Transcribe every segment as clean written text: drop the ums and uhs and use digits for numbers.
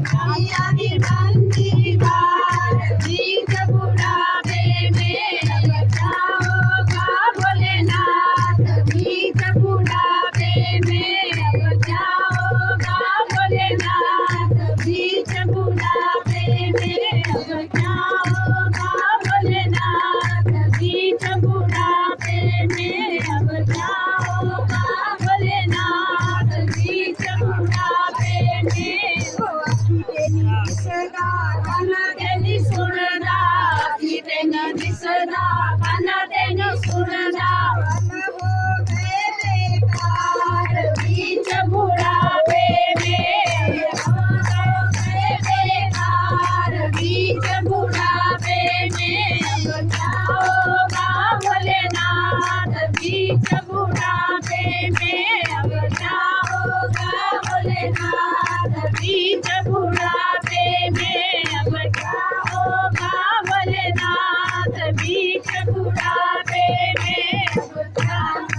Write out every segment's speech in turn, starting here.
आगी बंदी बार बीच बुढ़ापे में बचाओगा भोलेनाथ बीच बुढ़ापे में बचाओगा भोलेनाथ बीच बुढ़ापे में बचाओगा भोलेनाथ बीच बुढ़ापे में बचाओगा भोलेनाथ बीच बुढ़ापे में दिसदा कानातेनी सुनदा कितेनी दिसदा कानातेनी सुनदा हो गए बेकार बीच बुढ़ापे में हो गए बेकार बीच बुढ़ापे में बचाओगा भोलेनाथ बीच बुढ़ापे में बचाओगा भोलेनाथ बीच बुढ़ापे में बचाओगा भोलेनाथ बीच बुढ़ापे में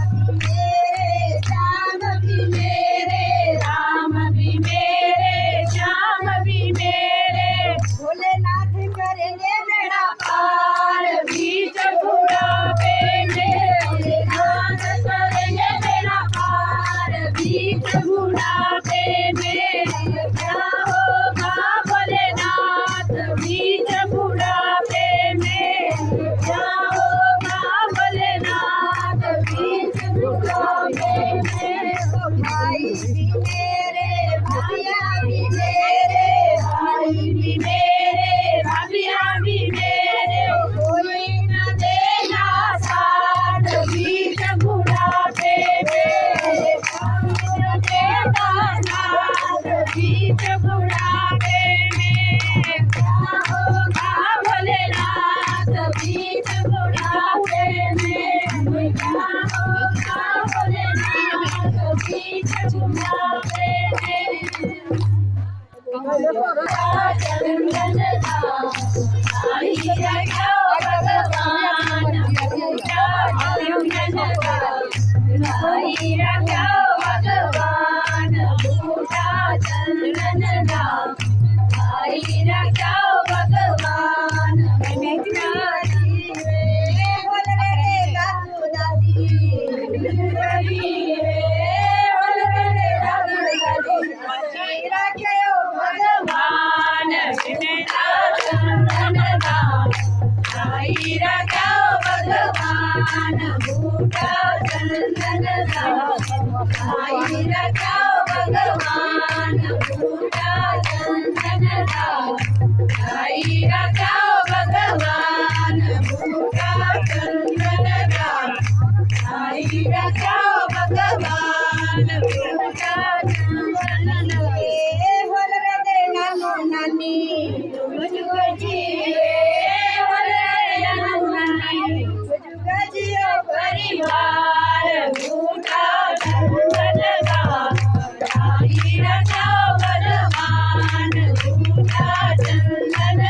मेरे श्याम भी मेरे राम भी मेरे श्याम भी मेरे भोलेनाथ करेंगे बेड़ा पार बीच बुढ़ापे में भोलेनाथ करेंगे बेड़ा पार बीच बुढ़ापे में क्या होगा भोलेनाथ बीच बुढ़ापे में क्या होगा भोलेनाथ बीच बुढ़ापे में भाई भी मेरे भाइया भी मेरे भाई भी मेरे भाभिया भी मेरे कोई न देना साथ बीच बुढ़ापे में कोई न देना साथ बीच बुढ़ापे में क्या होगा भोलेनाथ बीच बुढ़ापे में क्या होगा भोलेनाथ बीच बुढ़ापे में चंदन आई रखो भगवान पूजा चंदन आई रखो भगवान पूजा चंदन आई रखो भगवान भगवान आई रखो भगवान बूढ़ा चंदन आई रखो भगवान बूढ़ा चंदन आई रखो भगवान बूढ़ा चंदन आई रखो भगवान बूढ़ा चंदन होल रे नानो नानी जुग जिए होल रे नानो नानी जुग जियो परिवार बूढ़ा चंदन आई रखो भगवान बूढ़ा चंदन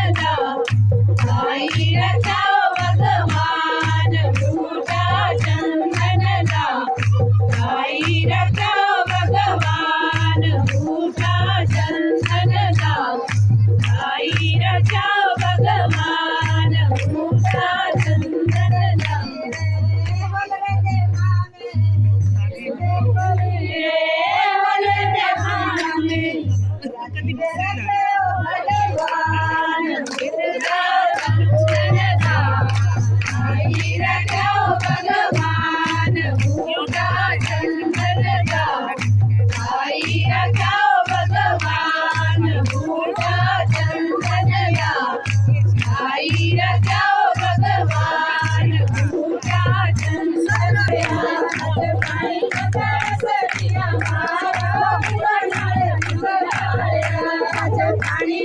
आई रखो भगवान बूढ़ा चंदन आई रखो भगवान बूढ़ा चंदन आई रखो भगवान बूढ़ा चंदन पाणी